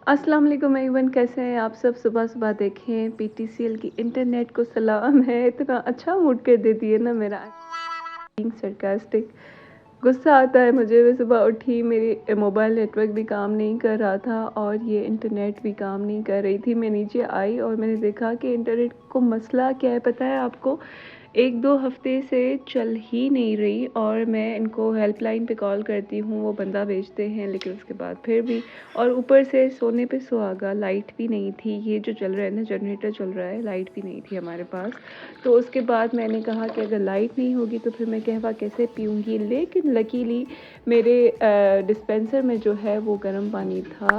अस्सलाम वालेकुम एवरीवन, कैसे हैं आप सब। सुबह-सुबह देखें पीटीसीएल की इंटरनेट को सलाम है। इतना अच्छा मूड कर देती है ना मेरा। बीइंग सरकास्टिक, गुस्सा आता है मुझे। मैं सुबह उठी, मेरी मोबाइल नेटवर्क भी काम नहीं कर रहा था और ये इंटरनेट भी काम नहीं कर रही थी। मैं नीचे आई और मैंने देखा कि इंटरनेट को मसला क्या है पता है आपको? 1-2 हफ़्ते से चल ही नहीं रही और मैं इनको हेल्पलाइन पे कॉल करती हूँ, वो बंदा भेजते हैं, लेकिन उसके बाद फिर भी। और ऊपर से सोने पे सुहागा, लाइट भी नहीं थी। ये जो चल रहा है ना, जनरेटर चल रहा है, लाइट भी नहीं थी हमारे पास। तो उसके बाद मैंने कहा कि अगर लाइट नहीं होगी तो फिर मैं कहवा कैसे पीऊँगी। लेकिन लकीली मेरे डिस्पेंसर में जो है वो गर्म पानी था।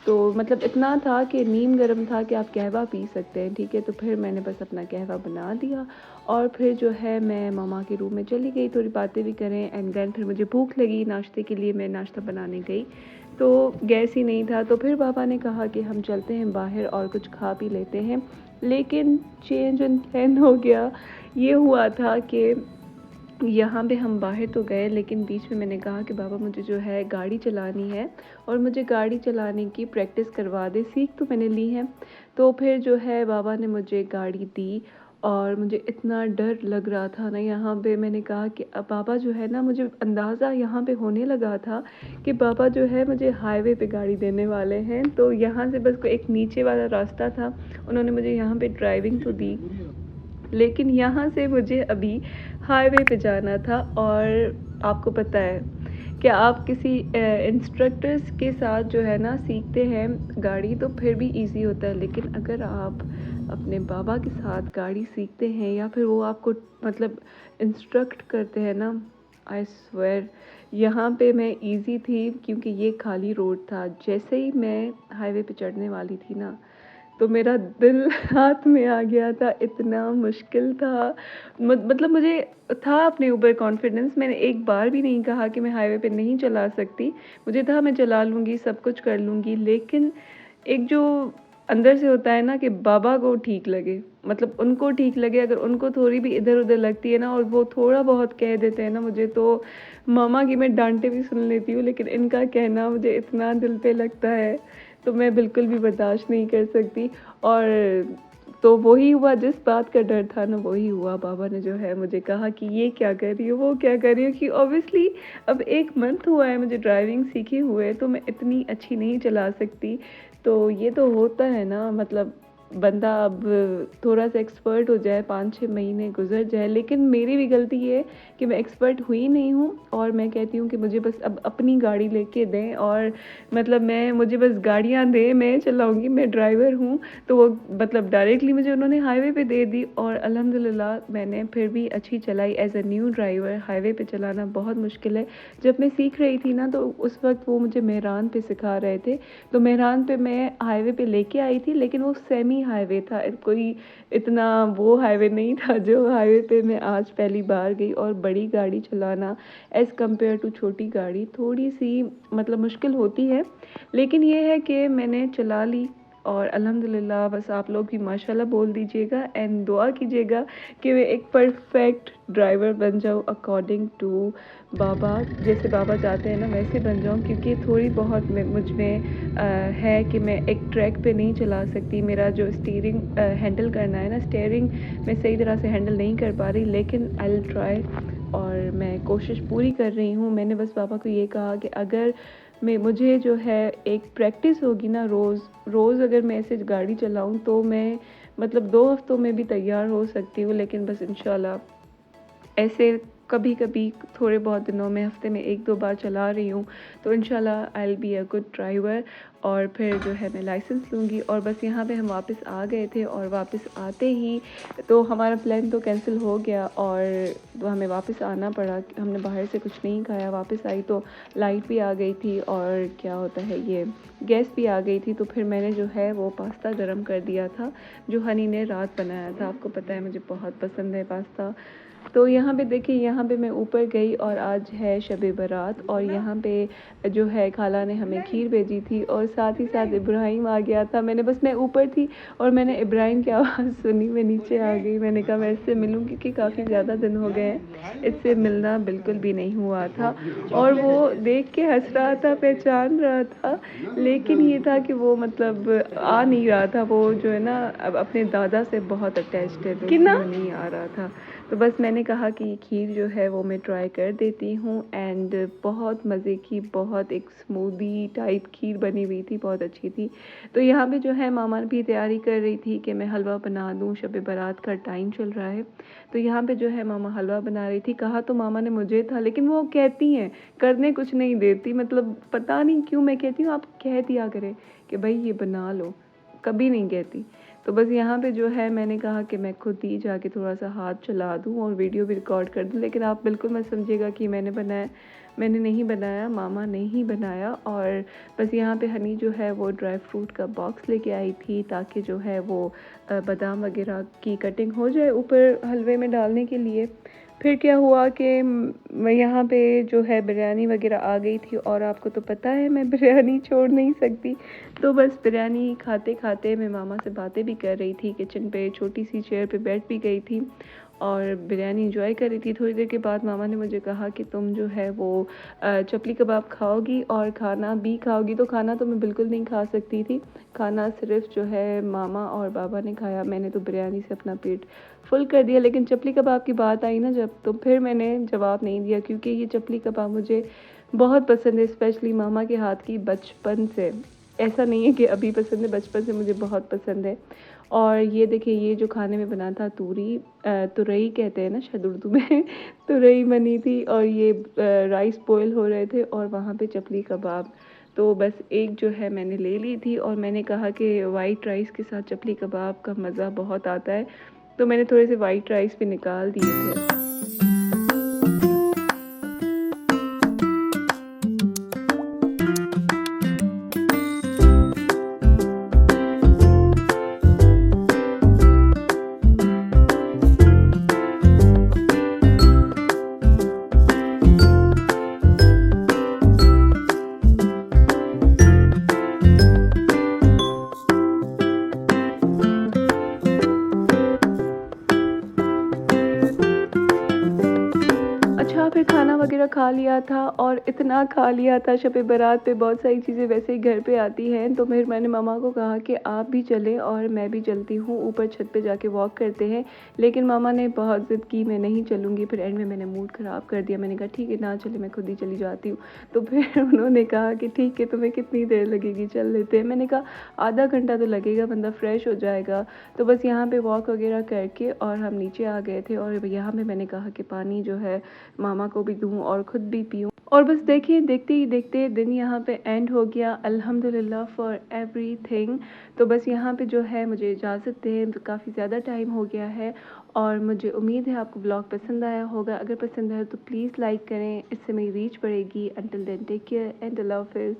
तो मतलब इतना था कि नीम गर्म था कि आप कहवा पी सकते हैं, ठीक है। तो फिर मैंने बस अपना कहवा बना दिया और फिर जो है मैं मम्मा के रूम में चली गई, थोड़ी बातें भी करें। एंड देन फिर मुझे भूख लगी नाश्ते के लिए, मैं नाश्ता बनाने गई तो गैस ही नहीं था। तो फिर पापा ने कहा कि हम चलते हैं बाहर और कुछ खा पी लेते हैं। लेकिन चेंज इन प्लान हो गया। ये हुआ था कि यहाँ पे हम बाहर तो गए, लेकिन बीच में मैंने कहा कि बाबा मुझे जो है गाड़ी चलानी है और मुझे गाड़ी चलाने की प्रैक्टिस करवा दे। सीख तो मैंने ली है। तो फिर जो है बाबा ने मुझे गाड़ी दी और मुझे इतना डर लग रहा था ना यहाँ पे। मैंने कहा कि अब बाबा जो है ना, मुझे अंदाज़ा यहाँ पे होने लगा था कि पापा जो है मुझे हाईवे पे गाड़ी देने वाले हैं। तो यहाँ से बस कोई एक नीचे वाला रास्ता था, उन्होंने मुझे यहाँ पे ड्राइविंग तो दी, लेकिन यहाँ से मुझे अभी हाईवे पे जाना था। और आपको पता है कि आप किसी इंस्ट्रक्टर्स के साथ जो है ना सीखते हैं गाड़ी तो फिर भी इजी होता है, लेकिन अगर आप अपने बाबा के साथ गाड़ी सीखते हैं या फिर वो आपको मतलब इंस्ट्रक्ट करते हैं ना, आई स्वेयर यहाँ पे मैं इजी थी क्योंकि ये खाली रोड था। जैसे ही मैं हाईवे पे चढ़ने वाली थी ना, तो मेरा दिल हाथ में आ गया था, इतना मुश्किल था। मतलब मुझे था अपने ऊपर कॉन्फिडेंस। मैंने एक बार भी नहीं कहा कि मैं हाईवे पे नहीं चला सकती। मुझे था मैं चला लूँगी, सब कुछ कर लूँगी। लेकिन एक जो अंदर से होता है ना कि बाबा को ठीक लगे, मतलब उनको ठीक लगे। अगर उनको थोड़ी भी इधर-उधर लगती है ना और वो थोड़ा बहुत कह देते हैं ना मुझे, तो मम्मा की मैं डाँटें भी सुन लेती हूँ, लेकिन इनका कहना मुझे इतना दिल पे लगता है, तो मैं बिल्कुल भी बर्दाश्त नहीं कर सकती। और तो वही हुआ, जिस बात का डर था ना वही हुआ। बाबा ने जो है मुझे कहा कि ये क्या कर रही हो, वो क्या कर रही हो, कि ऑब्वियसली अब 1 मंथ हुआ है मुझे ड्राइविंग सीखे हुए, तो मैं इतनी अच्छी नहीं चला सकती। तो ये तो होता है ना, मतलब बंदा अब थोड़ा-सा एक्सपर्ट हो जाए, 5-6 महीने गुज़र जाए। लेकिन मेरी भी गलती ये है कि मैं एक्सपर्ट हुई नहीं हूँ और मैं कहती हूँ कि मुझे बस अब अपनी गाड़ी लेके दें और मतलब मुझे बस गाड़ियाँ दें, मैं चलाऊँगी, मैं ड्राइवर हूँ। तो वो मतलब डायरेक्टली मुझे उन्होंने हाईवे पे दे दी और अल्हम्दुलिल्लाह मैंने फिर भी अच्छी चलाई as a new driver. Highway पे चलाना बहुत मुश्किल है। जब मैं सीख रही थी ना, तो उस वक़्त वो मुझे मेहरान पे सिखा रहे थे। तो मेहरान पे मैं हाईवे पे लेके आई थी, लेकिन वो सेमी हाईवे था, कोई इतना वो हाईवे नहीं था जो हाईवे पे मैं आज पहली बार गई। और बड़ी गाड़ी चलाना एज़ कम्पेयर टू छोटी गाड़ी थोड़ी-सी मतलब मुश्किल होती है। लेकिन ये है कि मैंने चला ली और अल्हम्दुलिल्लाह। बस आप लोग भी माशाल्लाह बोल दीजिएगा एंड दुआ कीजिएगा कि मैं एक परफेक्ट ड्राइवर बन जाऊँ अकॉर्डिंग टू बाबा। जैसे बाबा चाहते हैं ना वैसे बन जाऊँ, क्योंकि थोड़ी बहुत मैं मुझ में है कि मैं एक ट्रैक पे नहीं चला सकती। मेरा जो स्टीयरिंग हैंडल करना है ना, स्टीयरिंग मैं सही तरह से हैंडल नहीं कर पा रही, लेकिन आई विल ट्राई और मैं कोशिश पूरी कर रही हूँ। मैंने बस पापा को ये कहा कि अगर मुझे जो है एक प्रैक्टिस होगी ना, रोज़ अगर मैं ऐसे गाड़ी चलाऊँ तो मैं मतलब 2 हफ्तों में भी तैयार हो सकती हूँ। लेकिन बस इंशाल्लाह ऐसे कभी-कभी थोड़े बहुत दिनों में हफ़्ते में 1-2 बार चला रही हूँ, तो इंशाल्लाह I will be a good driver. और फिर जो है मैं लाइसेंस लूँगी। और बस यहाँ पे हम वापस आ गए थे और वापस आते ही तो हमारा प्लान तो कैंसिल हो गया और तो हमें वापस आना पड़ा। हमने बाहर से कुछ नहीं खाया, वापस आई तो लाइट भी आ गई थी और क्या होता है ये गैस भी आ गई थी। तो फिर मैंने जो है वो पास्ता गरम कर दिया था जो हनी ने रात बनाया था। आपको पता है मुझे बहुत पसंद है पास्ता। तो यहाँ पे देखिए, यहाँ पे मैं ऊपर गई और आज है शब-ए बारात और यहाँ पे जो है खाला ने हमें खीर भेजी थी और साथ ही साथ इब्राहिम आ गया था। मैं ऊपर थी और मैंने इब्राहिम की आवाज़ सुनी, मैं नीचे आ गई। मैंने कहा मैं इससे मिलूँ क्योंकि काफ़ी ज़्यादा दिन हो गए हैं, इससे मिलना बिल्कुल भी नहीं हुआ था और वो देख के हँस रहा था, पहचान रहा था, लेकिन ये था कि वो मतलब आ नहीं रहा था। वो जो है ना अब अपने दादा से बहुत अटैच्ड है, तो इसलिए नहीं आ रहा था। तो बस मैंने कहा कि खीर जो है वो मैं ट्राई कर देती हूँ एंड बहुत मज़े की, बहुत एक स्मूदी टाइप खीर बनी हुई थी, बहुत अच्छी थी। तो यहाँ पे जो है मामा भी तैयारी कर रही थी कि मैं हलवा बना दूँ, शब बारात का टाइम चल रहा है। तो यहाँ पे जो है मामा हलवा बना रही थी। कहा तो मामा ने मुझे था, लेकिन वो कहती हैं, करने कुछ नहीं देती, मतलब पता नहीं क्यों। मैं कहती हूँ आप कह दिया करें कि भाई ये बना लो, कभी नहीं कहती। तो बस यहाँ पे जो है मैंने कहा कि मैं खुद ही जाके थोड़ा-सा हाथ चला दूँ और वीडियो भी रिकॉर्ड कर दूँ, लेकिन आप बिल्कुल मत समझिएगा कि मैंने बनाया। मैंने नहीं बनाया, मामा ने ही बनाया। और बस यहाँ पे हनी जो है वो ड्राई फ्रूट का बॉक्स लेके आई थी ताकि जो है वो बादाम वगैरह की कटिंग हो जाए ऊपर हलवे में डालने के लिए। फिर क्या हुआ कि मैं यहाँ पे जो है बिरयानी वगैरह आ गई थी और आपको तो पता है मैं बिरयानी छोड़ नहीं सकती। तो बस बिरयानी खाते-खाते मैं मामा से बातें भी कर रही थी, किचन पे छोटी-सी चेयर पे बैठ भी गई थी और बिरयानी एंजॉय कर रही थी। थोड़ी देर के बाद मामा ने मुझे कहा कि तुम जो है वो चपली कबाब खाओगी और खाना भी खाओगी। तो खाना तो मैं बिल्कुल नहीं खा सकती थी, खाना सिर्फ़ जो है मामा और बाबा ने खाया। मैंने तो बिरयानी से अपना पेट फुल कर दिया, लेकिन चपली कबाब की बात आई ना जब, तो फिर मैंने जवाब नहीं दिया क्योंकि ये चपली कबाब मुझे बहुत पसंद है, स्पेशली मामा के हाथ की बचपन से। ऐसा नहीं है कि अभी पसंद है, बचपन से मुझे बहुत पसंद है। और ये देखिए, ये जो खाने में बना था तुरई कहते हैं ना शायद उर्दू में तुरई बनी थी और ये राइस बॉयल हो रहे थे और वहाँ पे चपली कबाब। तो बस एक जो है मैंने ले ली थी और मैंने कहा कि वाइट राइस के साथ चपली कबाब का मज़ा बहुत आता है, तो मैंने थोड़े से वाइट राइस भी निकाल दिए थे। अच्छा, फिर खाना वगैरह खा लिया था और इतना खा लिया था, शब बारात पे बहुत सारी चीज़ें वैसे ही घर पे आती हैं, तो फिर मैंने मम्मा को कहा कि आप भी चलें और मैं भी चलती हूँ, ऊपर छत पे जाके वॉक करते हैं। लेकिन मामा ने बहुत ज़िद की, मैं नहीं चलूँगी। फिर एंड में मैंने मूड ख़राब कर दिया, मैंने कहा ठीक है ना चले, मैं खुद ही चली जाती हूँ। तो फिर उन्होंने कहा कि ठीक है, तुम्हें कितनी देर लगेगी, चल लेते हैं। मैंने कहा आधा घंटा तो लगेगा, बंदा फ्रेश हो जाएगा। तो बस यहाँ पे वॉक वगैरह करके और हम नीचे आ गए थे और यहाँ पे मैंने कहा कि पानी जो है मामा को भी दूँ और ख़ुद भी पीऊँ। और बस देखिए, देखते ही देखते दिन यहाँ पे एंड हो गया। अल्हम्दुलिल्लाह फॉर एवरीथिंग। तो बस यहाँ पे जो है मुझे इजाज़त दें, तो काफ़ी ज़्यादा टाइम हो गया है और मुझे उम्मीद है आपको ब्लॉग पसंद आया होगा। अगर पसंद आया तो प्लीज़ लाइक करें, इससे मेरी रीच बढ़ेगी। Until then take care and अल्लाह हाफ़िज़।